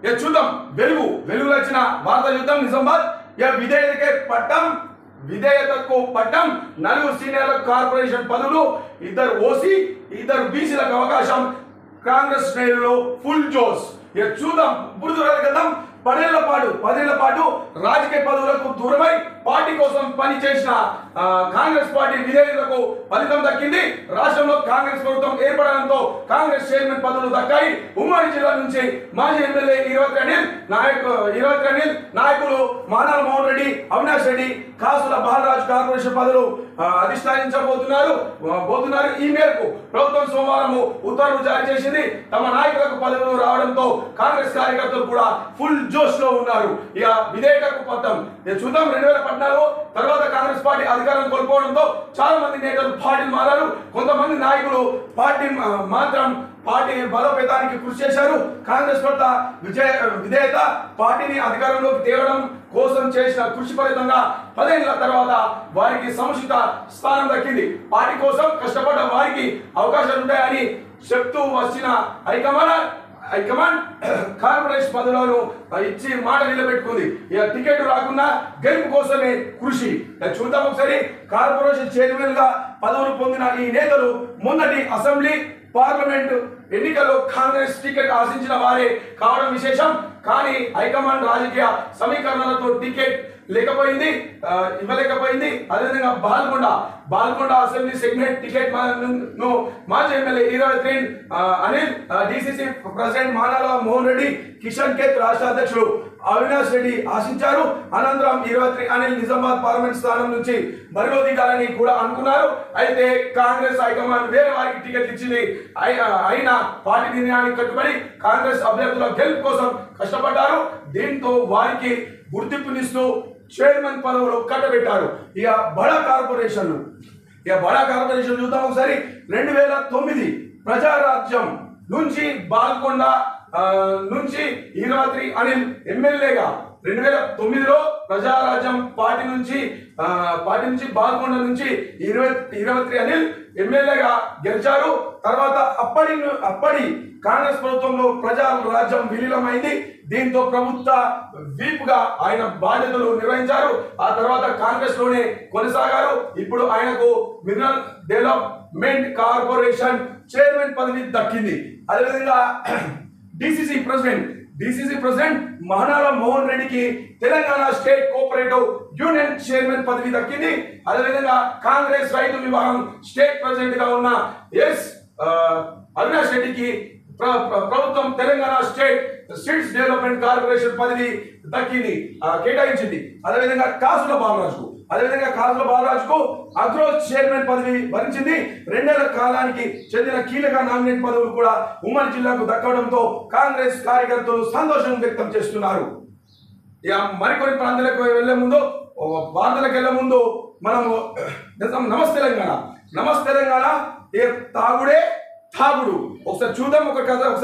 ఇక చూద్దాం. వెలుగు వచ్చిన వార్త చూద్దాం. నిజామాబాద్ ఇక విధేయతకు పట్టం 4 సీనియర్ కార్పొరేషన్ పదవులు, 2 ఓసీ 2 బీసీలకు అవకాశం. కాంగ్రెస్ శ్రేణుల్లో ఫుల్ జోస్. ఇక చూద్దాం. ఇప్పుడు వెళ్దాం. 10 ఏళ్ల పాటు రాజకీయ పదవులకు దూరమై పార్టీ కోసం పనిచేసిన కాంగ్రెస్ పార్టీ విధేయులకు ఫలితం దక్కింది. రాష్ట్రంలో కాంగ్రెస్ ప్రభుత్వం ఏర్పడడంతో కాంగ్రెస్ చైర్మన్ పదవులు దక్కాయి. ఉమ్మడి జిల్లా నుంచి మాజీ ఎమ్మెల్యే ఇరవత్రి అనిల్ నాయకులు మానాల మోహన్ రెడ్డి, అవినాష్ రెడ్డి, కాసుల బాలరాజు కార్పొరేషన్ పదవులు అధిష్టానించబోతున్నారు. ఈ మేరకు ప్రభుత్వం సోమవారం ఉత్తర్వులు జారీ చేసింది. తమ నాయకులకు పదవులు రావడంతో కాంగ్రెస్ కార్యకర్తలు కూడా ఫుల్ జోష్ లో ఉన్నారు. ఇక విధేయతకు పట్టం. చూద్దాం. 2014 తర్వాత కాంగ్రెస్ పార్టీ అధికారం కోల్పోవడంతో చాలా మంది నేతలు పార్టీలు మారారు. కొంతమంది నాయకులు పార్టీ బలోపేతానికి కృషి చేశారు. కాంగ్రెస్ పట్ల విధేయత పార్టీని అధికారంలోకి తేవడం కోసం చేసిన కృషి ఫలితంగా 10 ఏళ్ల తర్వాత వారికి సముచిత స్థానం దక్కింది. పార్టీ కోసం కష్టపడ్డ వారికి అవకాశాలు ఉంటాయని చెప్తూ వచ్చిన హైకమాండ్ కార్పొరేషన్ పదవులను ఇచ్చి మాట నిలబెట్టుకుంది. ఇక టికెట్ రాకుండా గెలుపు కోసమే కృషి. చూద్దాం ఒకసారి. కార్పొరేషన్ చైర్మన్ గా పదవులు పొందిన ఈ నేతలు మొన్నటి అసెంబ్లీ, పార్లమెంటు ఎన్నికల్లో కాంగ్రెస్ టికెట్ ఆశించిన వారే కావడం విశేషం. కానీ హైకమాండ్ రాజకీయ సమీకరణలతో టికెట్ ఇవ్వలేకపోయింది. అదేవిధంగా బాల్కొండ అసెంబ్లీ సెగ్మెంట్ టికెట్ మాజీ MLA Iravatri Anil, DCC president Manala Mohan Reddy, Kishan కేత్ రాష్ట్ర అధ్యక్షుడు అవినాష్ రెడ్డి ఆశించారు. అనంతరం ఇరవత్రి అనిల్ నిజామాబాద్ పార్లమెంట్ స్థానం నుంచి బరిలో దిగాలని కూడా అనుకున్నారు. అయితే కాంగ్రెస్ హైకమాండ్ వేరే వారికి టికెట్ ఇచ్చింది. అయినా పార్టీ నిర్ణయానికి కట్టుబడి కాంగ్రెస్ అభ్యర్థుల గెలుపు కోసం కష్టపడ్డారు. దీంతో వారికి గుర్తింపునిస్తూ చైర్మన్ పదవులు కట్టబెట్టారు. ఇక బడా కార్పొరేషన్ చూద్దాం ఒకసారి. 2009 ప్రజారాజ్యం నుంచి బాల్కొండ నుంచి ఇరవత్రి అనిల్ ఎమ్మెల్యేగా, 2009లో ప్రజారాజ్యం పార్టీ నుంచి బాల్కొండ నుంచి ఇరవత్రి అనిల్ ఎమ్మెల్యేగా గెలిచారు. తర్వాత అప్పటి కాంగ్రెస్ ప్రభుత్వంలో ప్రజారాజ్యం విలీనమైంది. దీంతో ప్రభుత్వ వీపుగా ఆయన బాధ్యతలు నిర్వహించారు. ఆ తర్వాత కాంగ్రెస్ లోనే కొనసాగారు. ఇప్పుడు ఆయనకు మినరల్ డెవలప్మెంట్ కార్పొరేషన్ చైర్మన్ పదవి దక్కింది. అదేవిధంగా డిసిసి ప్రెసిడెంట్ మానాల మోహన్ రెడ్డికి Telangana state cooperative union chairman పదవి దక్కింది. అదేవిధంగా కాంగ్రెస్ రైతు విభాగం స్టేట్ ప్రెసిడెంట్ గా ఉన్న అవినాష్ రెడ్డికి ప్రభుత్వం తెలంగాణ స్ట్రీట్స్ డెవలప్మెంట్ కార్పొరేషన్ పదవి కేటాయించింది. అదేవిధంగా కాసుల బాలరాజుకు అగ్రోస్ చైర్మన్ పదవి వరించింది. 2 ఏళ్ల కాలానికి చెందిన కీలక నామినేట్ పదవులు కూడా ఉమ్మడి జిల్లాకు దక్కడంతో కాంగ్రెస్ కార్యకర్తలు సంతోషం వ్యక్తం చేస్తున్నారు. ఇక మరికొన్ని ప్రాంతాలకు వార్తలకు వెళ్లే ముందు మనము నమస్తే తెలంగాణ తాగుడు ఒకసారి చూద్దాం. ఒక కథ ఒకసారి